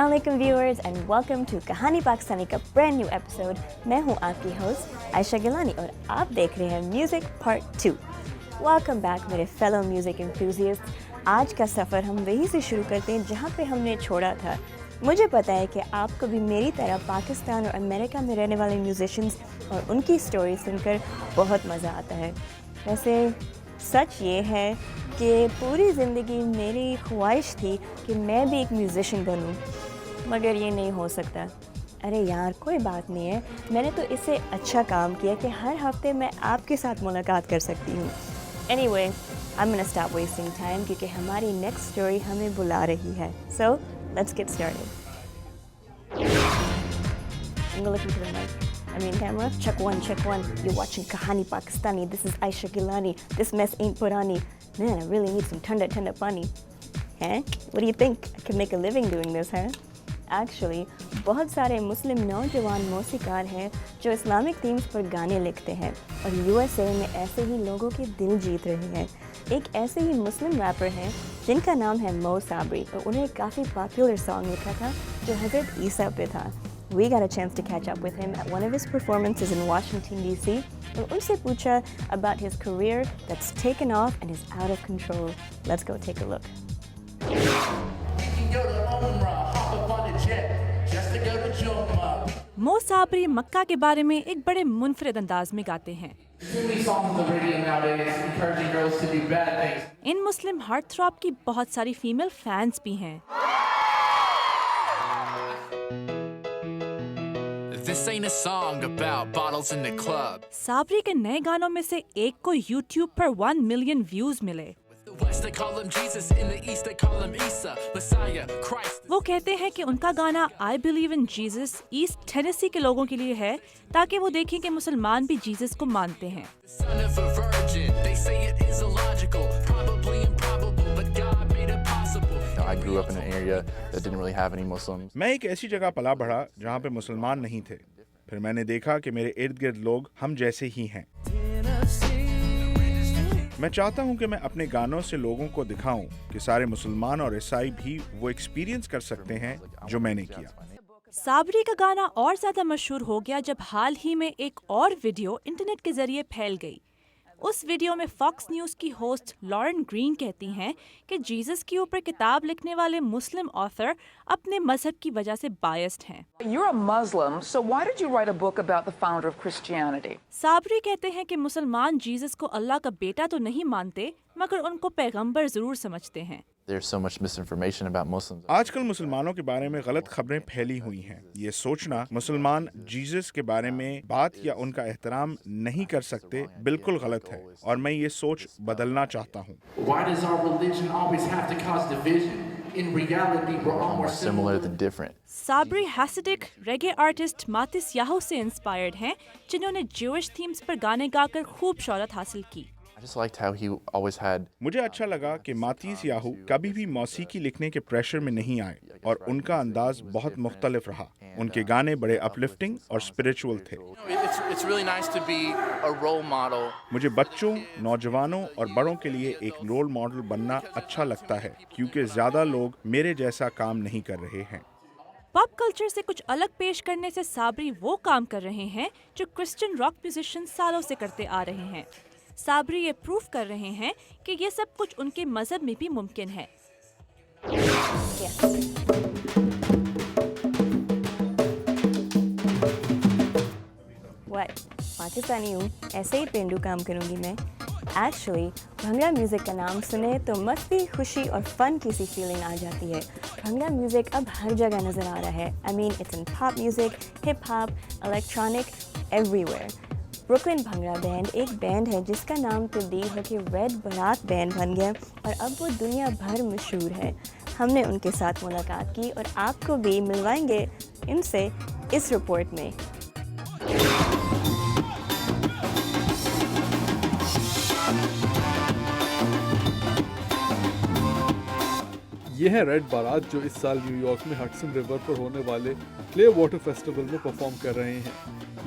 अस्सलाम वालेकुम viewers and welcome to कहानी पाकिस्तानी का ब्रांड न्यू एपिसोड। मैं हूं आपकी होस्ट आयशा गिलानी और आप देख रहे हैं म्यूज़िक पार्ट 2। वेलकम बैक मेरे फेलो म्यूज़िक एंथुसियास्ट्स। आज का सफ़र हम वहीं से शुरू करते हैं जहां पे हमने छोड़ा था। मुझे पता है कि आपको भी मेरी तरह पाकिस्तान और अमेरिका में रहने वाले म्यूजिशियंस और उनकी स्टोरी सुनकर बहुत मज़ा आता है। वैसे सच ये है कि पूरी ज़िंदगी मेरी ख्वाहिश थी कि मैं भी एक म्यूज़िशियन बनूं, मगर ये नहीं हो सकता। अरे यार कोई बात नहीं है, मैंने तो इससे अच्छा काम किया कि हर हफ्ते मैं आपके साथ मुलाकात कर सकती हूँ। Anyway, I'm gonna stop wasting time क्योंकि हमारी नेक्स्ट स्टोरी हमें बुला रही है। So, let's get started. I'm gonna look into the mic. Camera. Check one. You're watching Kahani Pakistani. This is Aisha Gilani. This mess ain't purani. Man, I really need some tanda pani. Huh? What do you think? I could make a living doing this, huh? Actually, बहुत सारे मुस्लिम नौजवान मौसीकार हैं जो Islamic themes पर गाने लिखते हैं और USA में ऐसे ही लोगों के दिल जीत रहे हैं। एक ऐसे ही मुस्लिम रैपर हैं जिनका नाम है मो साबरी और उन्हें काफ़ी पॉपुलर सॉन्ग लिखा था जो हज़रत ईसा पे था। We got a chance to catch up with him at one of his performances in Washington, D.C. और उनसे पूछा about his career that's taken off and is out of control. Let's go take a look. मो साबरी मक्का के बारे में एक बड़े मुनफरिद अंदाज में गाते हैं। इन मुस्लिम हार्ट थ्रॉप की बहुत सारी फीमेल फैंस भी हैं। This ain't a song about bottles in the club. Sabri के नए गानों में से एक को YouTube पर 1 मिलियन व्यूज मिले। The West they call him Jesus, in the East they call him Isa, Messiah, Christ. वो कहते हैं कि उनका गाना I Believe in Jesus east Tennessee के लोगों के लिए है ताकि वो देखें कि मुसलमान भी जीसस को मानते हैं। Son of a virgin, they say it is illogical, probably improbable, but God made it possible. I grew up in an area that didn't really have any Muslims. मैं एक ऐसी जगह पला बढ़ा जहाँ पे मुसलमान नहीं थे। फिर मैंने देखा कि मेरे इर्द गिर्द लोग हम जैसे ही हैं। मैं चाहता हूँ कि मैं अपने गानों से लोगों को दिखाऊं कि सारे मुसलमान और ईसाई भी वो एक्सपीरियंस कर सकते हैं जो मैंने किया। साबरी का गाना और ज्यादा मशहूर हो गया जब हाल ही में एक और वीडियो इंटरनेट के जरिए फैल गई। उस वीडियो में फॉक्स न्यूज की होस्ट लॉरेन ग्रीन कहती हैं कि जीसस के ऊपर किताब लिखने वाले मुस्लिम ऑथर अपने मजहब की वजह से बायस्ड हैं। You're a Muslim, so why did you write a book about the founder of Christianity? Sabri कहते हैं कि मुसलमान जीसस को अल्लाह का बेटा तो नहीं मानते मगर उनको पैगंबर जरूर समझते हैं। There's so much misinformation about Muslims. आजकल मुसलमानों के बारे में गलत खबरें फैली हुई हैं। ये सोचना मुसलमान जीसस के बारे में बात या उनका एहतराम नहीं कर सकते बिल्कुल गलत है और मैं ये सोच बदलना चाहता हूँ। Why does our religion always have to cause division? In reality, we're all more Similar than different. साबरी Hasidic reggae artist Matisyahu से इंस्पायर्ड हैं जिन्होंने ज्यूइश थीम्स पर गाने गाकर खूब शोहरत हासिल की। I just liked how he always had. मुझे अच्छा लगा कि मातीस याहू कभी भी मौसीकी लिखने के प्रेशर में नहीं आए और उनका अंदाज बहुत मुख्तलिफ रहा। उनके गाने बड़े अपलिफ्टिंग और स्पिरिचुअल थे। It's really nice to be a role model. मुझे बच्चों, नौजवानों और बड़ों के लिए एक रोल मॉडल बनना अच्छा लगता है क्योंकि ज्यादा लोग मेरे जैसा काम नहीं कर रहे हैं। पॉप कल्चर से कुछ अलग पेश करने से साबरी वो काम कर रहे हैं जो क्रिश्चियन रॉक म्यूजिशियन सालों से करते आ रहे हैं। साबरी ये प्रूफ कर रहे हैं कि ये सब कुछ उनके मजहब में भी मुमकिन है। पाकिस्तानी हूँ, ऐसे ही पेंडू काम करूँगी मैं। एक्चुअली भंगड़ा म्यूज़िक का नाम सुने तो मस्ती, खुशी और फन की सी फीलिंग आ जाती है। भंगड़ा म्यूज़िक अब हर जगह नज़र आ रहा है। It's in pop music, hip hop, electronic, everywhere. Brooklyn bhangra band एक बैंड है जिसका नाम तब्दील होकर रेड बारात बैंड बन गया और अब वो दुनिया भर मशहूर है। हमने उनके साथ मुलाकात की और आपको भी मिलवाएंगे इनसे इस रिपोर्ट में। ये है रेड बारात जो इस साल न्यूयॉर्क में हडसन रिवर पर होने वाले क्लियर वाटर फेस्टिवल में परफॉर्म कर रहे हैं।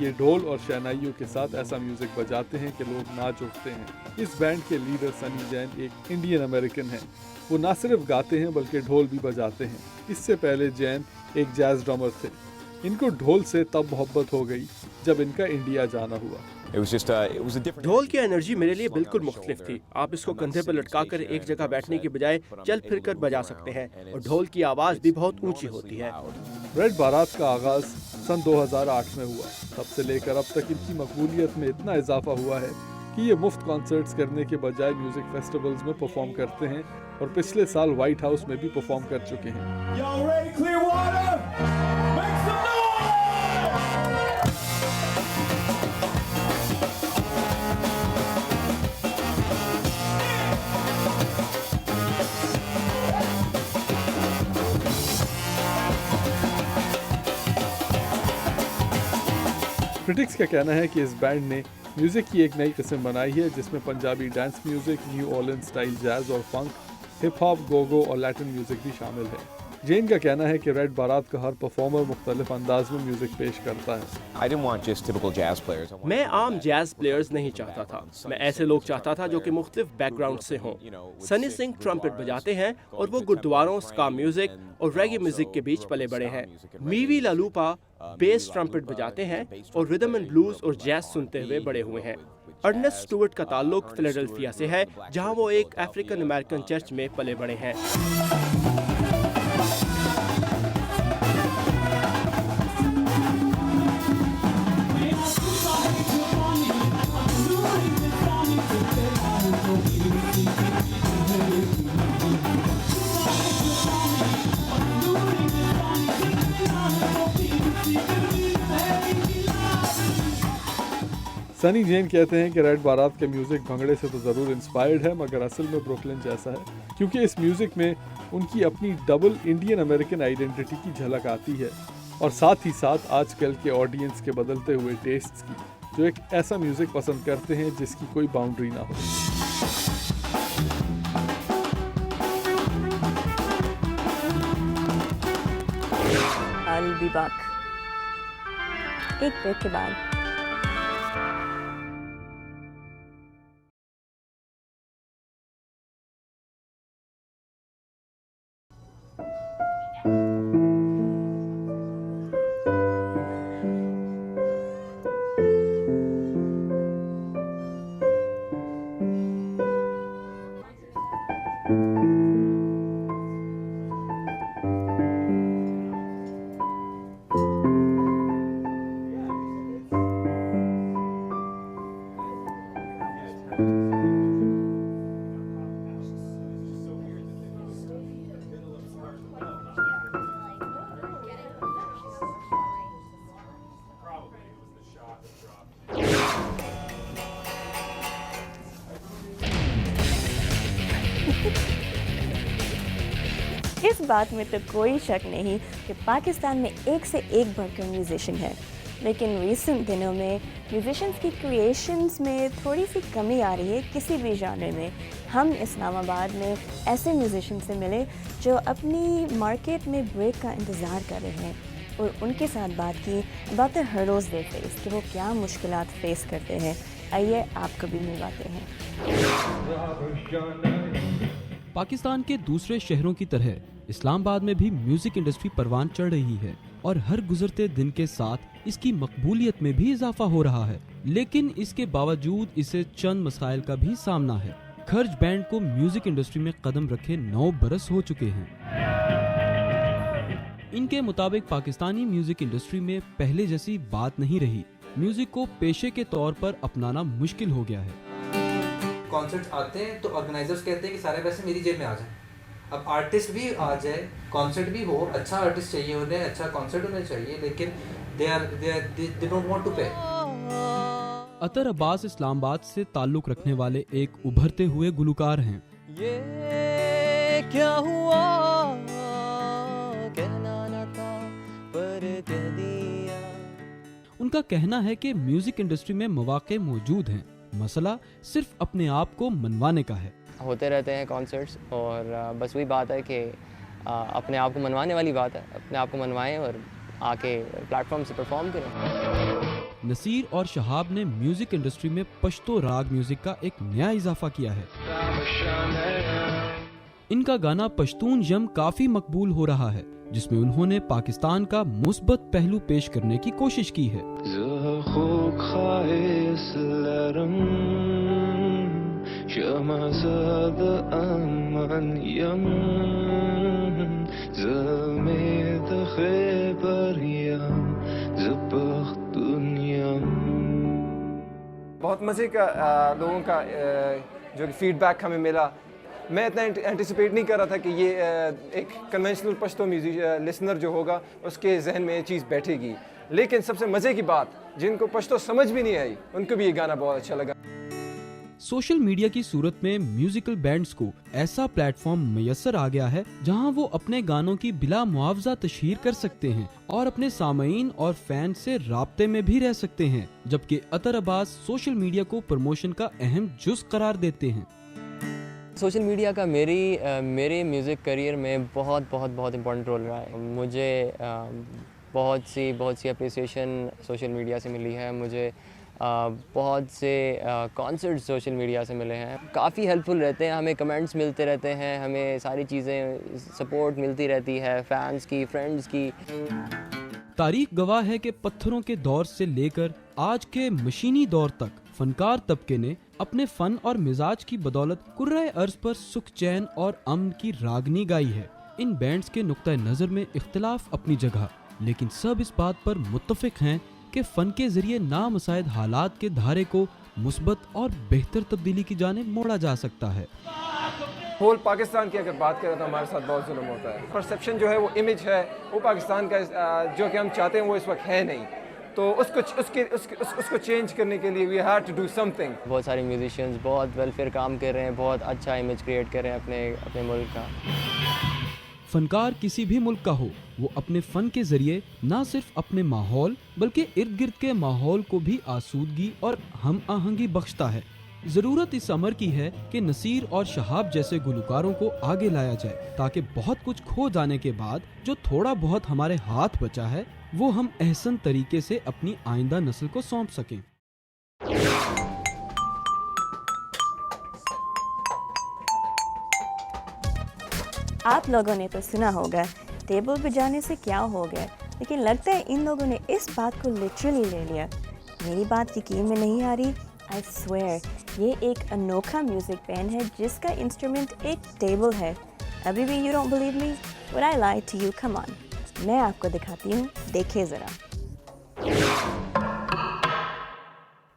ये ढोल और शहनाइयों के साथ ऐसा म्यूजिक बजाते हैं कि लोग नाच उठते हैं। इस बैंड के लीडर सनी जैन एक इंडियन अमेरिकन हैं। वो न सिर्फ गाते हैं बल्कि ढोल भी बजाते हैं। इससे पहले जैन एक जैज ड्रमर थे। इनको ढोल से तब मोहब्बत हो गई जब इनका इंडिया जाना हुआ। ढोल की एनर्जी मेरे लिए बिल्कुल मुख्तलिफ थी। आप इसको कंधे पर लटका कर एक जगह बैठने की बजाय चल फिर कर बजा सकते हैं और ढोल की आवाज़ भी बहुत ऊंची होती है। रेड बारात का आगाज़ सन 2008 में हुआ। तब से लेकर अब तक इनकी मकबूलियत में इतना इजाफा हुआ है कि ये मुफ्त कॉन्सर्ट्स करने के बजाय म्यूजिक फेस्टिवल्स में परफॉर्म करते हैं और पिछले साल व्हाइट हाउस में भी परफॉर्म कर चुके हैं। क्रिटिक्स का कहना है कि इस बैंड ने म्यूजिक की एक नई किस्म बनाई है जिसमें Punjabi dance music, new Orleans style jazz और फंक, हिप हॉप, गोगो और लैटिन म्यूजिक भी शामिल है। जेन का कहना है कि रेड बारात का हर परफॉर्मर मुख्तलिफ अंदाज में म्यूजिक पेश करता है। मैं आम जैज प्लेयर्स नहीं चाहता था। मैं ऐसे लोग चाहता था जो कि मुख्तलिफ बैकग्राउंड से हों। सनी सिंह ट्रम्पेट बजाते हैं और वो गुरुद्वारों, स्का म्यूजिक और रेगे म्यूजिक के बीच पले बड़े हैं। मीवी लालूपा बेस ट्रम्पेट बजाते हैं और रिदम एंड ब्लूज और जैज सुनते हुए बड़े हुए हैं। अर्नेस्ट स्टुअर्ट का ताल्लुक फिलाडेल्फिया से है, जहां वो एक अफ्रीकन अमेरिकन चर्च में पले बड़े हैं। सनी जैन कहते हैं कि रेड बारात के म्यूजिक भंगड़े से तो ज़रूर इंस्पायर्ड है, मगर असल में ब्रुकलिन जैसा है, क्योंकि इस म्यूजिक में उनकी अपनी डबल इंडियन अमेरिकन आइडेंटिटी की झलक आती है और साथ ही साथ आजकल के ऑडियंस के बदलते हुए टेस्ट्स की, जो एक ऐसा म्यूजिक पसंद करते हैं जिसकी कोई बाउंड्री ना हो। I'll be back. एक ब्रेक के बाद। इस बात में तो कोई शक नहीं कि पाकिस्तान में एक से एक बढ़कर म्यूजिशियन है, लेकिन रिसेंट दिनों में म्यूजिशियंस की क्रिएशंस में थोड़ी सी कमी आ रही है किसी भी जानर में। हम इस्लामाबाद में ऐसे म्यूजिशियन से मिले जो अपनी मार्केट में ब्रेक का इंतज़ार कर रहे हैं और उनके साथ बात की about the hurdles they face, कि वो क्या मुश्किलात फेस करते हैं। आइए आपको भी मिलवाते हैं। पाकिस्तान के दूसरे शहरों की तरह इस्लामाबाद में भी म्यूजिक इंडस्ट्री परवान चढ़ रही है और हर गुजरते दिन के साथ इसकी मकबूलियत में भी इजाफा हो रहा है, लेकिन इसके बावजूद इसे चंद मसाइल का भी सामना है। खर्ज बैंड को म्यूजिक इंडस्ट्री में कदम रखे 9 बरस हो चुके हैं। इनके मुताबिक पाकिस्तानी म्यूजिक इंडस्ट्री में पहले जैसी बात नहीं रही। म्यूजिक को पेशे के तौर पर अपनाना मुश्किल हो गया है। कॉन्सर्ट आते हैं तो ऑर्गेनाइजर्स कहते हैं कि सारे पैसे मेरी जेब में आ जाए। अब आर्टिस्ट भी आ जाए, कॉन्सर्ट भी हो, अच्छा आर्टिस्ट चाहिए उन्हें, अच्छा कॉन्सर्ट उन्हें चाहिए, लेकिन they don't want to pay। अतर अब्बास इस्लामाबाद से ताल्लुक रखने वाले एक उभरते हुए गुलकार हैं। ये क्या हुआ कहना न था पर कह दिया। उनका कहना है कि म्यूजिक इंडस्ट्री में मौके मौजूद हैं, मसला सिर्फ अपने आप को मनवाने का है। होते रहते हैं कॉन्सर्ट्स और बस वही बात है कि अपने आप को मनवाने वाली बात है, अपने आप को मनवाएं और आके प्लेटफॉर्म से परफॉर्म करें। नसीर और शहाब ने म्यूजिक इंडस्ट्री में पश्तो राग म्यूजिक का एक नया इजाफा किया है। इनका गाना पश्तून यम काफी मकबूल हो रहा है, जिसमें उन्होंने पाकिस्तान का मुस्बत पहलू पेश करने की कोशिश की है। बहुत मज़े का लोगों का जो फीडबैक हमें मिला। मैं इतना एंटिसिपेट नहीं कर रहा था कि ये एक कन्वेंशनल पश्तो म्यूजिक लिसनर जो होगा उसके जहन में ये चीज़ बैठेगी, लेकिन सबसे मज़े की बात, जिनको पश्तो समझ भी नहीं आई उनको भी ये गाना बहुत अच्छा लगा। सोशल मीडिया की सूरत में म्यूजिकल बैंड्स को ऐसा प्लेटफॉर्म मैसर आ गया है जहां वो अपने गानों की बिला मुआवजा तशहीर कर सकते हैं और अपने सामईन और फैन से राब्ते में भी रह सकते हैं, जबकि अतर अब्बास सोशल मीडिया को प्रमोशन का अहम जुज़ करार देते हैं। सोशल मीडिया का मेरे म्यूज़िक करियर में बहुत इम्पोर्टेंट रोल रहा है। मुझे बहुत सी अप्रिसिएशन सोशल मीडिया से मिली है। मुझे बहुत से कॉन्सर्ट सोशल मीडिया से मिले हैं। काफ़ी हेल्पफुल रहते हैं, हमें कमेंट्स मिलते रहते हैं, हमें सारी चीज़ें सपोर्ट मिलती रहती है, फैंस की, फ्रेंड्स की। तारीख गवाह है कि पत्थरों के दौर से लेकर आज के मशीनी दौर तक फनकार तबके ने अपने फन और मिजाज की बदौलत कुर्राए अर्ज पर सुख चैन और अमन की रागनी गाई है। इन बैंड्स के नुक्ता नज़र में इख्तिलाफ अपनी जगह, लेकिन सब इस बात पर मुत्तफिक हैं कि फन के जरिए नामसायद हालात के धारे को मुस्बत और बेहतर तब्दीली की जानिब मोड़ा जा सकता है। होल पाकिस्तान की अगर बात करें तो हमारे साथ बहुत जुल्म होता है। परसेप्शन जो है, वो इमेज है, वो पाकिस्तान का जो कि हम चाहते हैं वो इस वक्त है नहीं, तो उसको चेंज करने के लिए we have to do something. बहुत सारे म्यूजिशियंस बहुत वेलफेयर काम कर रहे हैं, बहुत अच्छा इमेज क्रिएट कर रहे हैं अपने मुल्क का। फनकार किसी भी मुल्क का हो, वो अपने फन के जरिए न सिर्फ अपने माहौल बल्कि इर्द गिर्द के माहौल को भी आसूदगी और हम आहंगी बख्शता है। जरूरत इस अमर की है कि नसीर और शहाब जैसे गुलकारों को आगे लाया जाए, ताकि बहुत कुछ खो जाने के बाद जो थोड़ा बहुत हमारे हाथ बचा है वो हम एहसन तरीके से अपनी आइंदा नस्ल को सौंप सकें। आप लोगों ने तो सुना होगा टेबल बजाने से क्या हो गया, लेकिन लगता है इन लोगों ने इस बात को लिटरली ले लिया। मेरी बात यकीन में नहीं आ रही। आई स्वेयर ये एक अनोखा म्यूजिक बैंड है जिसका इंस्ट्रूमेंट एक टेबल है। अभी भी you don't believe me? What I lie to you? Come on, मैं आपको दिखाती हूँ, देखिए जरा।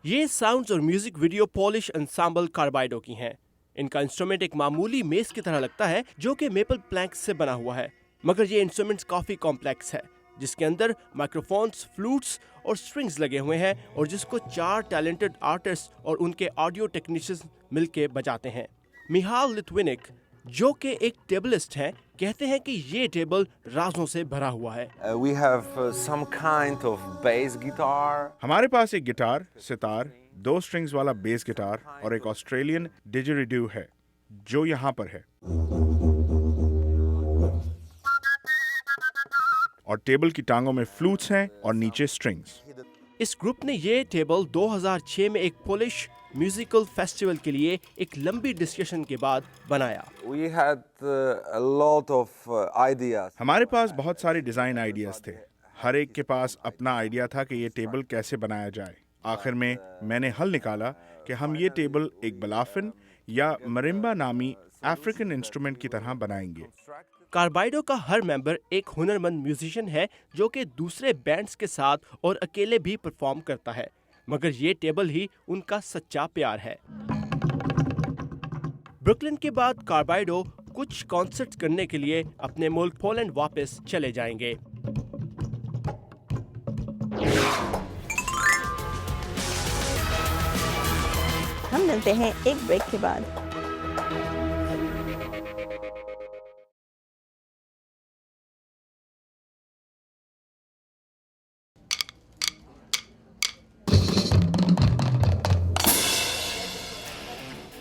ये साउंड्स और music video Polish ensemble Karbido की हैं। इनका इंस्ट्रूमेंट एक मामूली मेज की तरह लगता है जो कि मेपल प्लैंक्स से बना हुआ है, मगर ये इंस्ट्रूमेंट्स काफी कॉम्प्लेक्स है, जिसके अंदर माइक्रोफोन्स, फ्लूट्स और स्ट्रिंग्स लगे हुए हैं और जिसको 4 टैलेंटेड आर्टिस्ट और उनके ऑडियो टेक्नीशियंस मिलके बजाते हैं। मिहाल लिथविनिक, जो कि एक टेबलिस्ट हैं, कहते हैं कि ये टेबल राजों से भरा हुआ है। We have some kind of bass guitar. हमारे पास एक गिटार, सितार, 2 स्ट्रिंग्स वाला बेस गिटार और एक ऑस्ट्रेलियन डिजेरिडू है जो यहाँ पर है, और टेबल की टांगों में फ्लूट्स हैं और नीचे स्ट्रिंग्स। इस ग्रुप ने ये टेबल 2006 में एक पोलिश म्यूजिकल फेस्टिवल के लिए एक लंबी डिस्कशन के बाद बनाया। We had a lot of ideas. हमारे पास बहुत सारे डिजाइन आइडियाज थे। हर एक के पास अपना आइडिया था कि ये टेबल कैसे बनाया जाए। आखिर में मैंने हल निकाला कि हम ये टेबल एक बलाफिन या मरिम्बा नामी अफ्रीकन इंस्ट्रूमेंट की तरह बनाएंगे। कार्बाइडो का हर मेंबर एक हुनरमंद म्यूजिशियन है जो कि दूसरे बैंड्स के साथ और अकेले भी परफॉर्म करता है, मगर ये टेबल ही उनका सच्चा प्यार है। ब्रुकलिन के बाद कार्बाइडो कुछ कॉन्सर्ट्स करने के लिए अपने मुल्क पोलैंड वापस चले जाएंगे। हम मिलते हैं एक ब्रेक के बाद।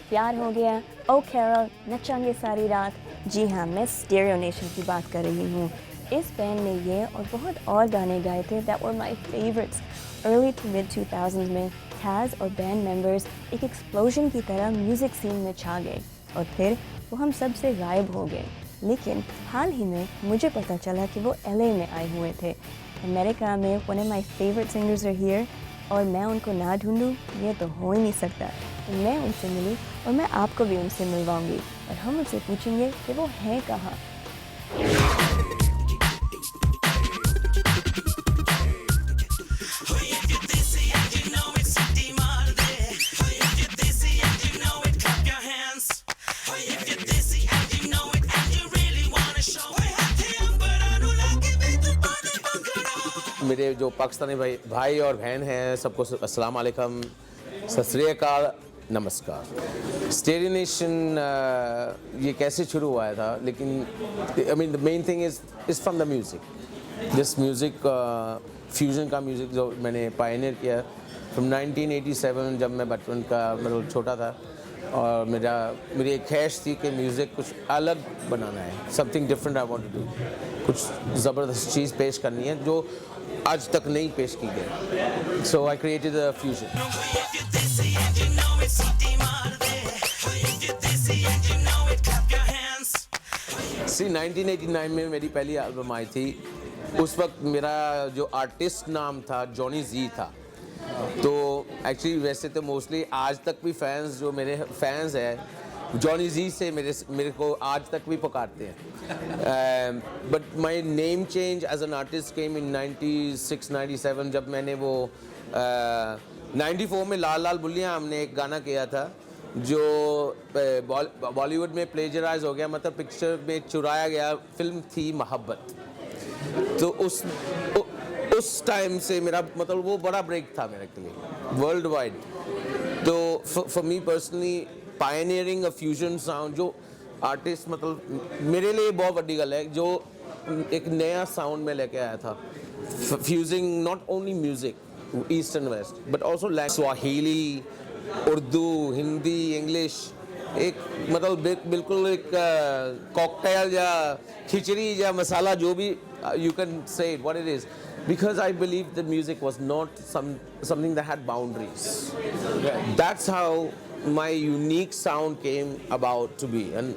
प्यार हो गया, ओ कैरल, नचांगे सारी रात, जी हाँ, मैं स्टीरियो नेशन की बात कर रही हूँ। इस बैंड ने ये और बहुत और गाने गाए थे that were my favorites. Early to mid 2000s में Taz और बैंड मेंबर्स एक एक्सप्लोजन की तरह म्यूज़िक सीन में छा गए और फिर वो हम सब से गायब हो गए। लेकिन हाल ही में मुझे पता चला कि वो LA में आए हुए थे। अमेरिका में one of my favorite singers are here और मैं उनको ना ढूंढूं ये तो हो ही नहीं सकता। तो मैं उनसे मिली और मैं आपको भी उनसे मिलवाऊंगी और हम उनसे पूछेंगे कि वो हैं कहाँ। मेरे जो पाकिस्तानी भाई और बहन हैं सबको अस्सलाम वालेकुम, सत श्री अकाल, नमस्कार। स्टीरियो नेशन ये कैसे शुरू हुआ था, लेकिन I mean the main thing is from the music. This music fusion का म्यूज़िक जो मैंने पायनियर किया फ्रॉम 1987 जब मैं बचपन का मतलब छोटा था और मेरी एक ख्वाहिश थी कि म्यूज़िक कुछ अलग बनाना है, something different I want to do, कुछ ज़बरदस्त चीज़ पेश करनी है जो आज तक नहीं पेश की गई। सो आई क्रिएटेड अ फ्यूजन। सी 1989 में मेरी पहली एल्बम आई थी। उस वक्त मेरा जो आर्टिस्ट नाम था जॉनी जी था। तो एक्चुअली वैसे तो मोस्टली आज तक भी फैंस जो मेरे फैंस हैं जॉनी जी से मेरे को आज तक भी पुकारते हैं। But my name change as an artist came in 96-97 जब मैंने वो 94 में लाल लाल बुल्लियाँ हमने एक गाना किया था जो बॉलीवुड में प्लेजराइज हो गया, मतलब पिक्चर में चुराया गया, फिल्म थी मोहब्बत। तो उस टाइम से मेरा मतलब वो बड़ा ब्रेक था मेरे के लिए वर्ल्ड वाइड। तो for me personally pioneering a fusion sound जो आर्टिस्ट मतलब मेरे लिए बहुत बड़ी गल है जो एक नया साउंड में लेके आया था, fusing not only music east and west but also Swahili, Urdu, Hindi, English, एक मतलब बिल्कुल एक कॉकटेल या खिचड़ी या मसाला जो भी you can say it what it is, because I believe that music was not something that had boundaries. That's how my unique sound came about to be. And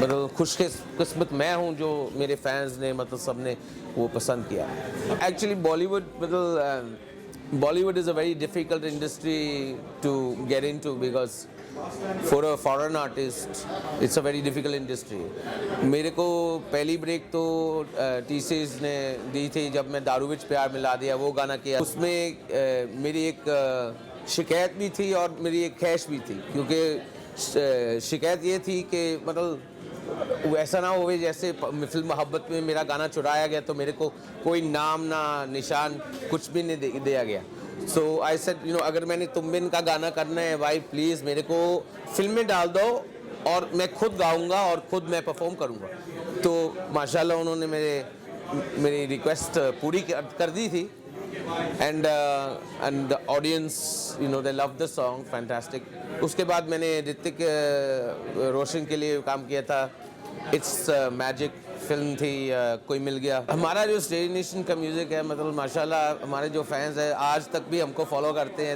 मतलब खुशकिस्मत मैं हूँ जो मेरे फैंस ने मतलब सब ने वो पसंद किया। Actually Bollywood is a very difficult industry to get into because for a foreign artist it's a very difficult industry. मेरे को पहली ब्रेक तो टीसीज ने दी थी जब मैं दारू विच प्यार मिला दिया वो गाना किया। उसमें मेरी एक शिकायत भी थी और मेरी एक ख्वाहिश भी थी, क्योंकि शिकायत ये थी कि मतलब वैसा ना होवे जैसे फिल्म मोहब्बत में मेरा गाना चुराया गया तो मेरे को कोई नाम ना निशान कुछ भी नहीं दिया गया। सो आई सेड अगर मैंने तुम बिन का गाना करना है भाई प्लीज़ मेरे को फिल्म में डाल दो और मैं खुद गाऊंगा और खुद मैं परफॉर्म करूंगा। तो माशाल्लाह उन्होंने मेरी रिक्वेस्ट पूरी कर दी थी and the audience they love the song fantastic. उसके बाद मैंने ऋतिक रोशन के लिए काम किया था, इट्स मैजिक फिल्म थी कोई मिल गया। हमारा जो स्टीरियो नेशन का म्यूज़िक है मतलब माशाल्लाह हमारे जो फैंस हैं आज तक भी हमको फॉलो करते हैं।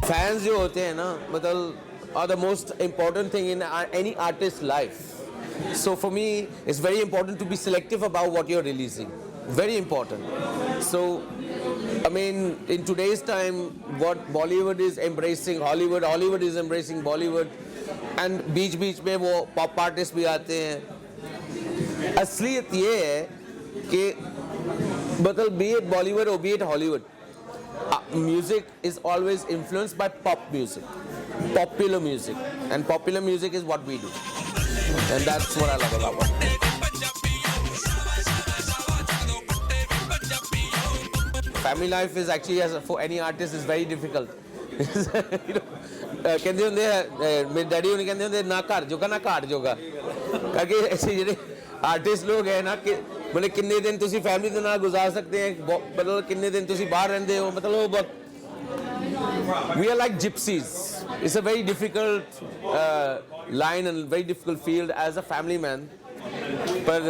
फैंस जो होते हैं ना मतलब are the most important thing in any artist's life. So for me, it's very important to be selective about what you're releasing. Very important. So, I mean, in today's time, what Bollywood is embracing, Hollywood is embracing Bollywood, and बीच में वो pop artists भी आते हैं। असलियत ये है कि मतलब be it Bollywood or be it Hollywood, music is always influenced by pop music. Popular music, and popular music is what we do, and that's what I love about it. Family life is actually for any artist is very difficult. कहते होंगे मेरे daddy उन्हें कहते होंगे ना घर जोगा ना घाट जोगा, क्योंकि ऐसे ਜਿਹੜੇ आर्टिस्ट लोग हैं ना कि मतलब किन्ने दिन तुसी फैमिली दे नाल गुजार सकते हैं, मतलब किन्ने दिन तुसी बाहर रहंदे हो, मतलब वो बहुत we are like gypsies. It's a very difficult line and very difficult field as a family man. पर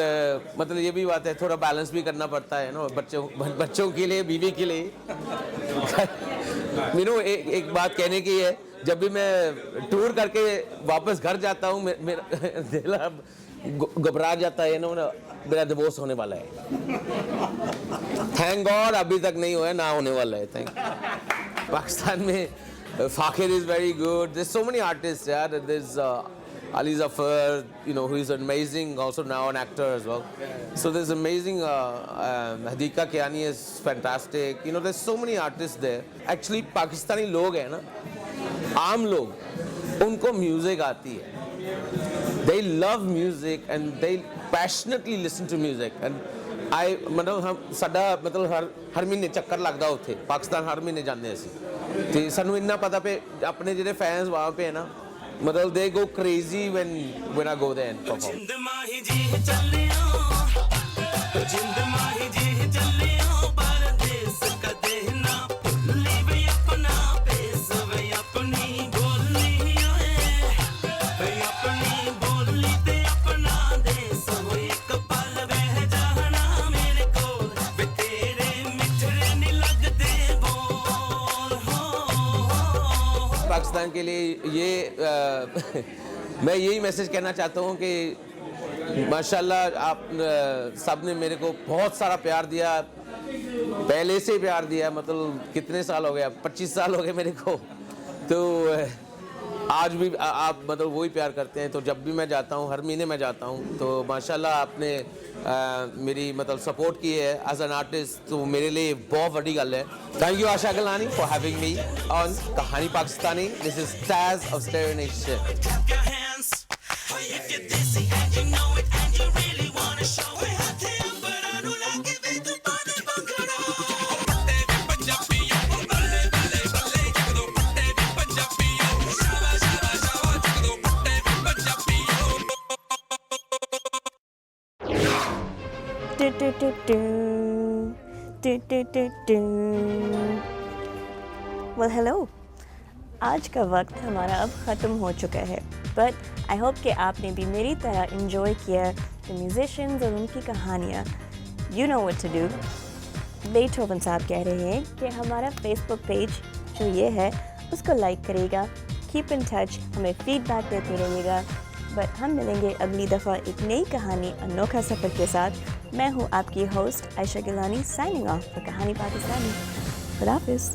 मतलब ये भी बात है, थोड़ा बैलेंस भी करना पड़ता है ना, बच्चों के लिए, बीवी के लिए। एक बात कहने की है, जब भी मैं टूर करके वापस घर जाता हूँ मेरा दिल घबरा जाता है ना, मेरा डिवोर्स होने वाला है। थैंक गॉड अभी तक नहीं हुआ है, ना होने वाला है। थैंक पाकिस्तान में Fakir is very good. There's so many artists, yeah. There's Ali Zafar, who is amazing, also now an actor as well. So there's amazing, Hadika Kiani is fantastic. There's so many artists there. Actually, Pakistani log hai na, aam log, unko music aati hai. They love music and they passionately listen to music. And मतलब हर महीने चक्कर लगता उत्थे पाकिस्तान, हर महीने जाते असी तो सानू इन्ना पता पे अपने जिहड़े फैंस वहाँ पे है ना, मतलब they go crazy when I go there and perform. Pakistan के लिए ये मैं यही मैसेज कहना चाहता हूँ कि माशाल्लाह आप सब ने मेरे को बहुत सारा प्यार दिया, पहले से प्यार दिया, मतलब कितने साल हो गए, 25 साल हो गए मेरे को, तो आज भी आप मतलब वही प्यार करते हैं। तो जब भी मैं जाता हूँ, हर महीने मैं जाता हूँ, तो माशाल्लाह आपने मेरी मतलब सपोर्ट की है एज एन आर्टिस्ट, तो मेरे लिए बहुत बड़ी गल है। Thank you Asha Gilani for having me on Kahani Pakistani. This is Taz of Stereo Nation. Well, hello. आज का वक्त हमारा अब ख़त्म हो चुका है, बट आई होप कि आपने भी मेरी तरह इंजॉय किया द म्यूजिशियंस और उनकी कहानियाँ। You know what to do. Beethoven साहब कह रहे हैं कि हमारा फेसबुक पेज जो ये है उसको लाइक करिएगा, कीप इन टच, हमें फीडबैक देते रहिएगा। बट हम मिलेंगे अगली दफ़ा एक नई कहानी, अनोखा सफ़र के साथ। मैं हूँ आपकी host Ayesha Gilani, signing off for Kahani Pakistani. खुदा हाफिज़।